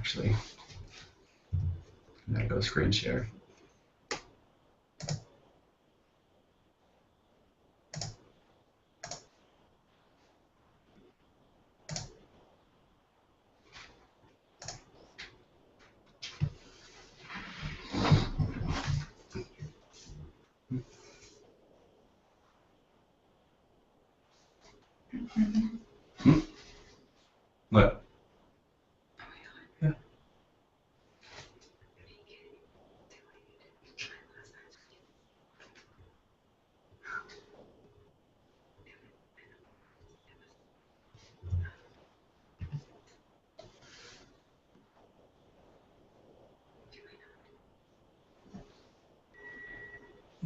Actually, there goes screen share. What? Yeah.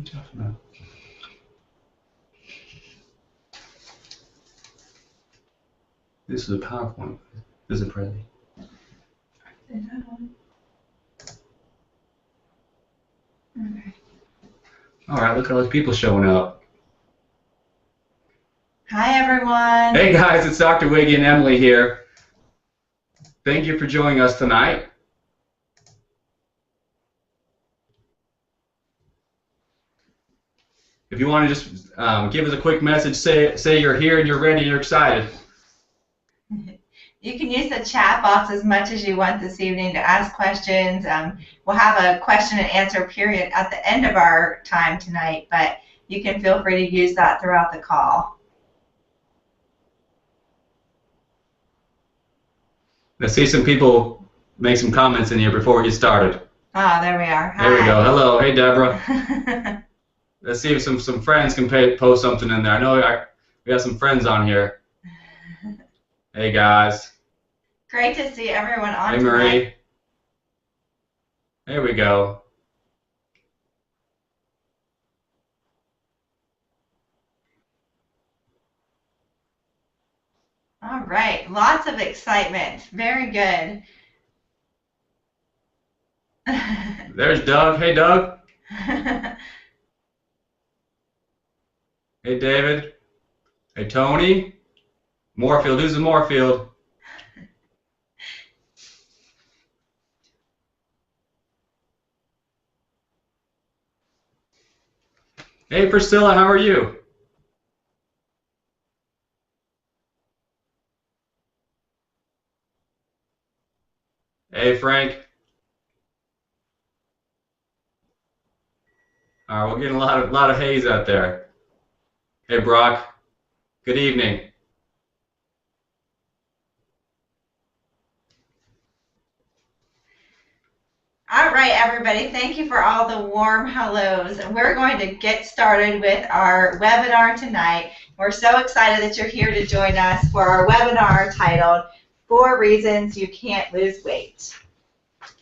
Tough enough. This is a PowerPoint. This is pretty. Okay. All right, look at all those people showing up. Hi, everyone. Hey guys, it's Dr. Wiggy and Emily here. Thank you for joining us tonight. If you want to just give us a quick message, say you're here and you're ready, you're excited. You can use the chat box as much as you want this evening to ask questions. We'll have a question and answer period at the end of our time tonight, but you can feel free to use that throughout the call. Let's see some people make some comments in here before we get started. Ah, there we are. Hi. There we go. Hello. Hey, Deborah. Let's see if some friends can post something in there. I know we have some friends on here. Hey, guys. Great to see everyone on Hey, Marie. tonight. There we go. All right. Lots of excitement. Very good. There's Doug. Hey, Doug. Hey, David. Hey, Tony. Moorfield. Who's in Moorfield? Hey, Priscilla. How are you? Hey, Frank. All right, we're getting a lot of haze out there. Hey, Brock. Good evening. All right, everybody, thank you for all the warm hellos. We're going to get started with our webinar tonight. We're so excited that you're here to join us for our webinar titled 4 Reasons You Can't Lose Weight.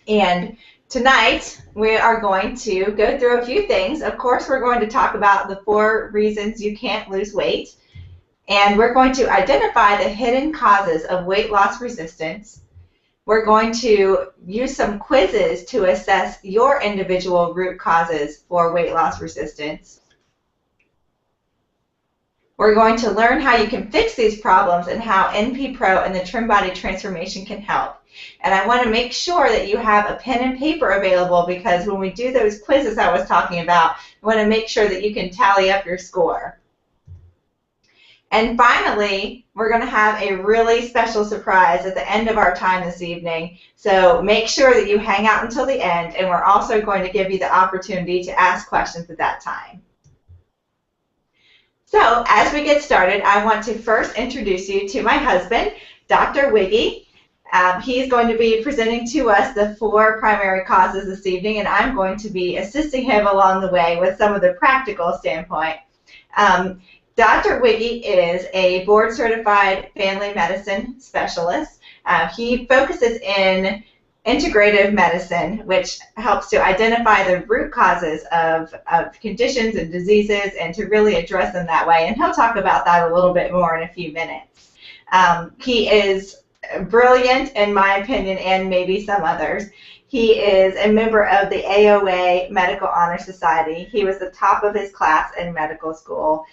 And tonight, we are going to go through a few things. Of course, we're going to talk about the 4 reasons you can't lose weight. And we're going to identify the hidden causes of weight loss resistance. We're going to use some quizzes to assess your individual root causes for weight loss resistance. We're going to learn how you can fix these problems and how NP Pro and the Trim Body Transformation can help. And I want to make sure that you have a pen and paper available, because when we do those quizzes I was talking about, I want to make sure that you can tally up your score. And finally, we're going to have a really special surprise at the end of our time this evening. So make sure that you hang out until the end, and we're also going to give you the opportunity to ask questions at that time. So as we get started, I want to first introduce you to my husband, Dr. Wiggy. He's going to be presenting to us the 4 primary causes this evening, and I'm going to be assisting him along the way with some of the practical standpoint. Dr. Wiggy is a board-certified family medicine specialist. He focuses in integrative medicine, which helps to identify the root causes of conditions and diseases and to really address them that way. And he'll talk about that a little bit more in a few minutes. He is brilliant, in my opinion, and maybe some others. He is a member of the AOA Medical Honor Society. He was the top of his class in medical school.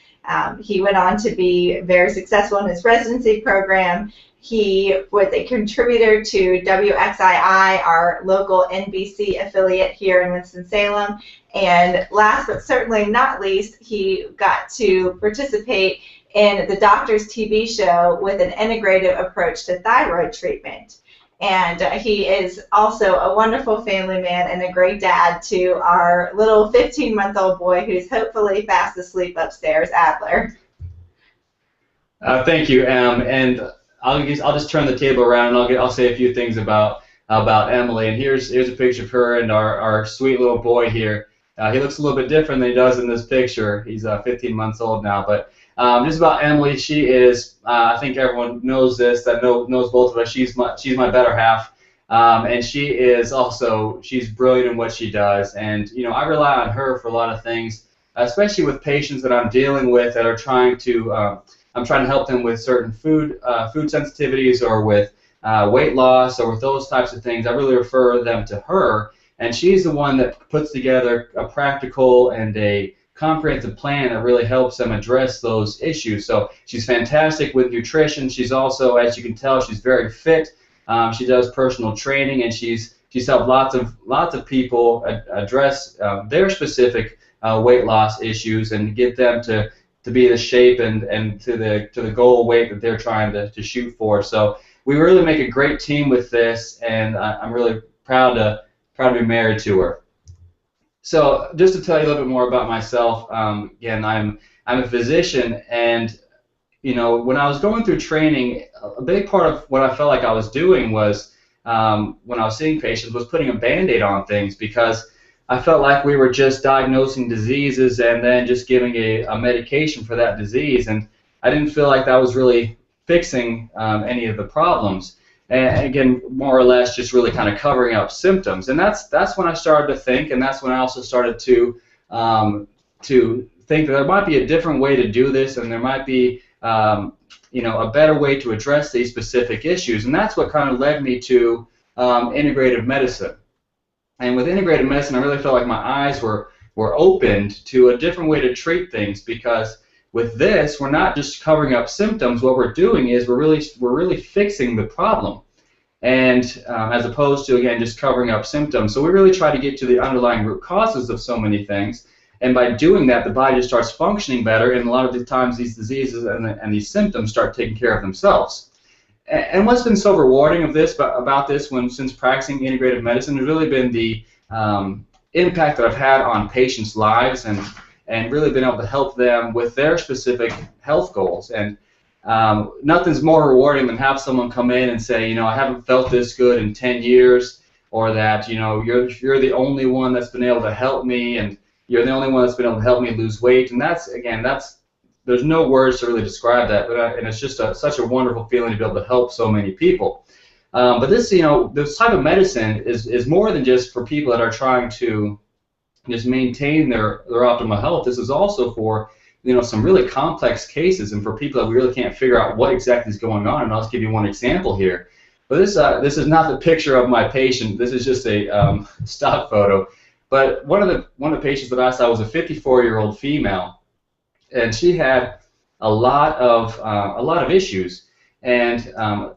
He went on to be very successful in his residency program. He was a contributor to WXII, our local NBC affiliate here in Winston-Salem. And last but certainly not least, he got to participate in the Doctor's TV show with an integrative approach to thyroid treatment. And he is also a wonderful family man and a great dad to our little 15-month-old boy who's hopefully fast asleep upstairs, Adler. Thank you, Em. And I'll just turn the table around and I'll say a few things about Emily. And here's a picture of her and our sweet little boy here. He looks a little bit different than he does in this picture. He's 15 months old now, but just about Emily, she is, I think everyone knows this, that knows both of us. She's my better half, and she's brilliant in what she does. And I rely on her for a lot of things, especially with patients that I'm dealing with that are trying to, I'm trying to help them with certain food sensitivities or with weight loss or with those types of things. I really refer them to her, and she's the one that puts together a practical and a comprehensive plan that really helps them address those issues. So she's fantastic with nutrition. She's also, as you can tell, she's very fit. She does personal training, and she's helped lots of people address their specific weight loss issues and get them to be the shape and to the goal weight that they're trying to shoot for. So we really make a great team with this, and I'm really proud to be married to her. So just to tell you a little bit more about myself, again, I'm a physician, and when I was going through training, a big part of what I felt like I was doing was when I was seeing patients was putting a Band-Aid on things, because I felt like we were just diagnosing diseases and then just giving a medication for that disease, and I didn't feel like that was really fixing any of the problems. And again, more or less just really kind of covering up symptoms. And that's when I started to think, and that's when I also started to think that there might be a different way to do this, and there might be a better way to address these specific issues. And that's what kind of led me to integrative medicine. And with integrative medicine, I really felt like my eyes were opened to a different way to treat things, because with this, we're not just covering up symptoms. What we're doing is we're really fixing the problem, and as opposed to, again, just covering up symptoms. So we really try to get to the underlying root causes of so many things, and by doing that, the body just starts functioning better, and a lot of the times these diseases and these symptoms start taking care of themselves. And what's been so rewarding about this since practicing integrative medicine has really been the impact that I've had on patients' lives, and really been able to help them with their specific health goals. And nothing's more rewarding than have someone come in and say, I haven't felt this good in 10 years, or that, you're the only one that's been able to help me, and you're the only one that's been able to help me lose weight. And there's no words to really describe that, and it's just such a wonderful feeling to be able to help so many people. But this, this type of medicine is more than just for people that are trying to just maintain their optimal health. This is also for some really complex cases, and for people that we really can't figure out what exactly is going on. And I'll just give you one example here. But this is not the picture of my patient. This is just a stock photo. But one of the patients that I saw was a 54-year-old female, and she had a lot of issues. And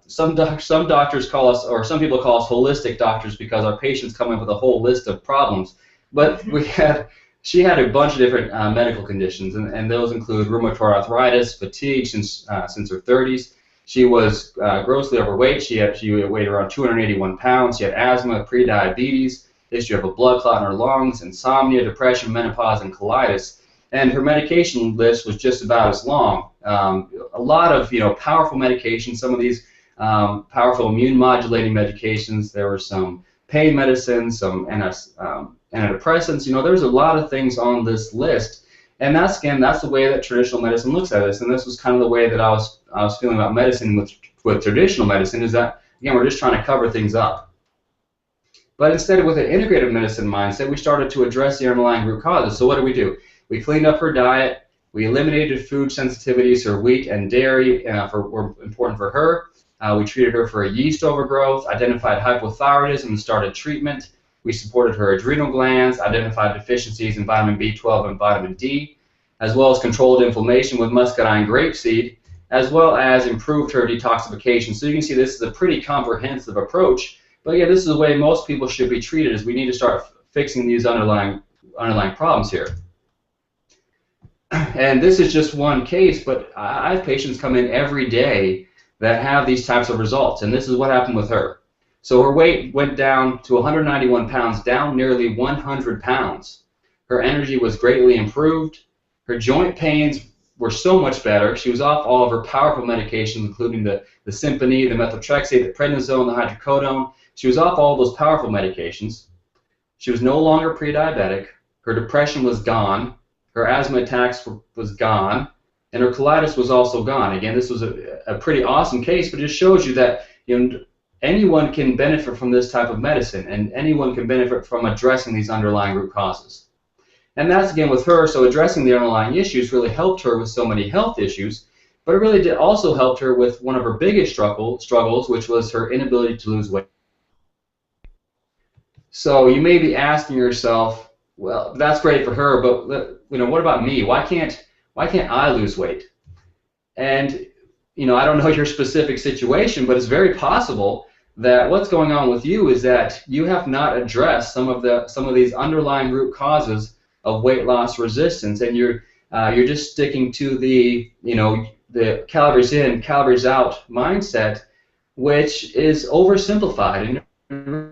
some doctors call us, or some people call us holistic doctors, because our patients come in with a whole list of problems. But she had a bunch of different medical conditions, and those include rheumatoid arthritis, fatigue since her 30s. She was grossly overweight. She weighed around 281 pounds. She had asthma, prediabetes, history of a blood clot in her lungs, insomnia, depression, menopause, and colitis. And her medication list was just about as long. A lot of powerful medications. Some of these powerful immune modulating medications. There were some pain medicines, some antidepressants. There's a lot of things on this list, and that's the way that traditional medicine looks at this. And this was kind of the way that I was feeling about medicine with traditional medicine, is that, again, we're just trying to cover things up. But instead, with an integrative medicine mindset, we started to address the underlying root causes. So what do? We cleaned up her diet. We eliminated food sensitivities, her wheat and dairy were important for her. We treated her for a yeast overgrowth, identified hypothyroidism, and started treatment. We supported her adrenal glands, identified deficiencies in vitamin B12 and vitamin D, as well as controlled inflammation with muscadine grapeseed. as well as improved her detoxification. So you can see this is a pretty comprehensive approach. But yeah, this is the way most people should be treated, is we need to start fixing these underlying problems here. And this is just one case, but I have patients come in every day that have these types of results, and this is what happened with her. So her weight went down to 191 pounds, down nearly 100 pounds. Her energy was greatly improved. Her joint pains were so much better. She was off all of her powerful medications, including the Symphony, the methotrexate, the prednisone, the hydrocodone. She was off all those powerful medications. She was no longer pre-diabetic. Her depression was gone. Her asthma attacks was gone, and her colitis was also gone. Again, this was a pretty awesome case, but it just shows you that anyone can benefit from this type of medicine, and anyone can benefit from addressing these underlying root causes. And that's again with her, so addressing the underlying issues really helped her with so many health issues, but it really did also helped her with one of her biggest struggles, which was her inability to lose weight. So you may be asking yourself, well, that's great for her, but what about me? Why can't I lose weight? And I don't know your specific situation, but it's very possible that what's going on with you is that you have not addressed some of these underlying root causes of weight loss resistance, and you're just sticking to the calories in, calories out mindset, which is oversimplified. And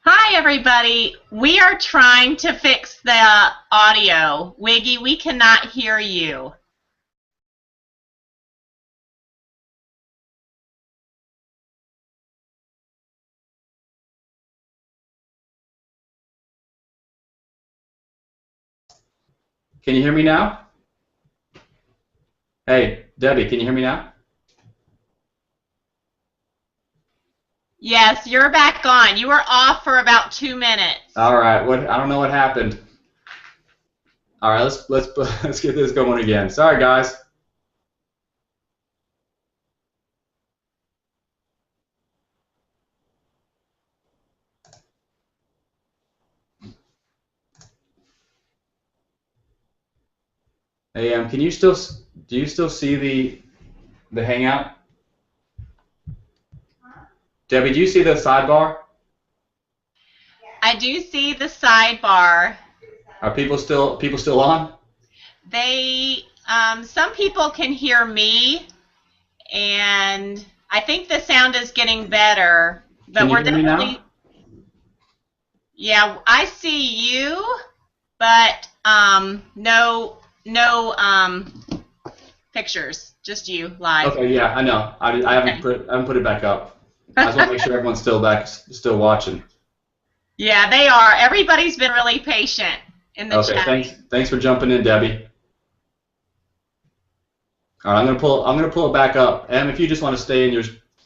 Hi, everybody. We are trying to fix the audio. Wiggy, we cannot hear you. can you hear me now? Hey, Debbie, can you hear me now? Yes, you're back on. You were off for about 2 minutes. All right. I don't know what happened. All right, let's get this going again. Sorry, guys. Hey, can you do you still see the Hangout? Debbie, do you see the sidebar? I do see the sidebar. Are people still on? They, some people can hear me, and I think the sound is getting better. But Can you we're hear me definitely, now? yeah, I see you, but no pictures, just you live. Okay, yeah, I know. I haven't put it back up. I just want to make sure everyone's still watching. Yeah, they are. Everybody's been really patient in the Okay, chat. thanks for jumping in, Debbie. All right, I'm gonna pull it back up. And if you just want to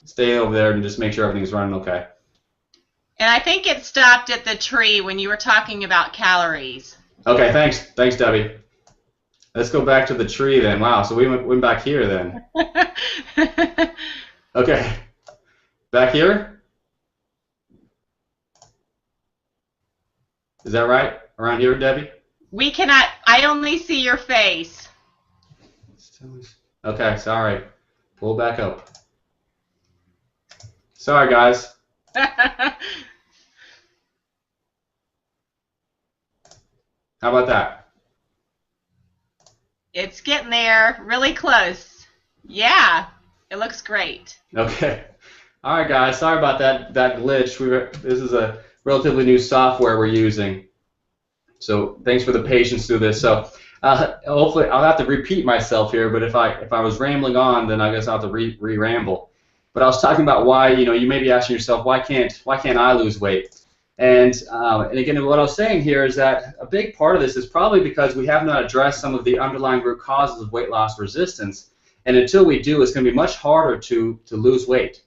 stay over there and just make sure everything's running okay. And I think it stopped at the tree when you were talking about calories. Okay, thanks, Debbie. Let's go back to the tree then. Wow, so we went back here then. Okay, back here. Is that right? Around here, Debbie? We cannot, I only see your face. Okay, sorry. Pull back up. Sorry, guys. How about that? It's getting there, really close. Yeah, it looks great. Okay. All right, guys. Sorry about that glitch. This is a relatively new software we're using, so thanks for the patience through this. So hopefully I'll have to repeat myself here, but if I was rambling on, then I guess I'll have to re-ramble. But I was talking about why you may be asking yourself why can't I lose weight? And again, what I was saying here is that a big part of this is probably because we have not addressed some of the underlying root causes of weight loss resistance. And until we do, it's going to be much harder to lose weight.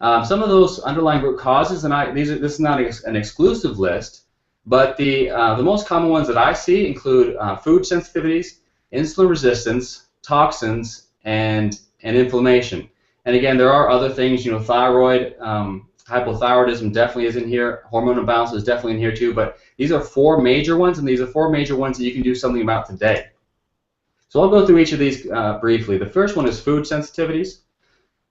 Some of those underlying root causes, and this is not an exclusive list, but the most common ones that I see include food sensitivities, insulin resistance, toxins, and inflammation. And again, there are other things, thyroid, hypothyroidism definitely is in here. Hormone imbalance is definitely in here too. But these are 4 major ones, and these are 4 major ones that you can do something about today. So I'll go through each of these briefly. The first one is food sensitivities.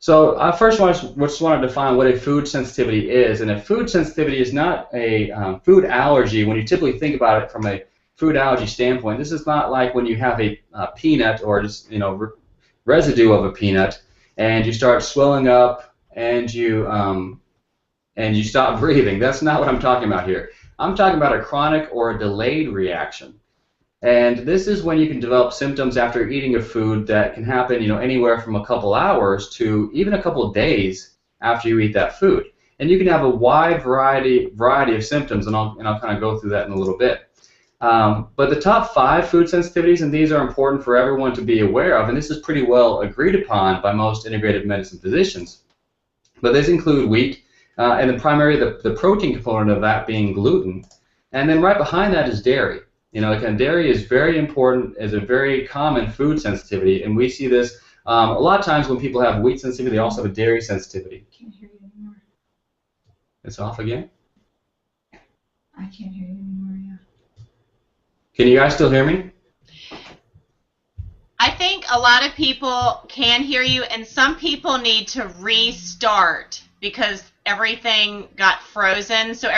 So I first just want to define what a food sensitivity is. And a food sensitivity is not a food allergy when you typically think about it from a food allergy standpoint. This is not like when you have a peanut or just residue of a peanut and you start swelling up and you stop breathing. That's not what I'm talking about here. I'm talking about a chronic or a delayed reaction. And this is when you can develop symptoms after eating a food that can happen, anywhere from a couple hours to even a couple of days after you eat that food. And you can have a wide variety of symptoms, and I'll kind of go through that in a little bit. But the top 5 food sensitivities, and these are important for everyone to be aware of, and this is pretty well agreed upon by most integrative medicine physicians. But these include wheat, and then primarily the protein component of that being gluten. And then right behind that is dairy. Again, dairy is very important, is a very common food sensitivity, and we see this a lot of times when people have wheat sensitivity, they also have a dairy sensitivity. I can't hear you anymore. It's off again? I can't hear you anymore, yeah. Can you guys still hear me? I think a lot of people can hear you, and some people need to restart because everything got frozen. So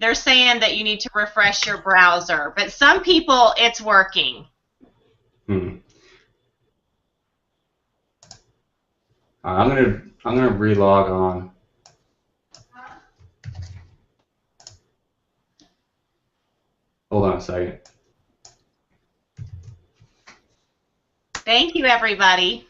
they're saying that you need to refresh your browser, but some people it's working. I'm gonna re-log on. Hold on a second. Thank you, everybody.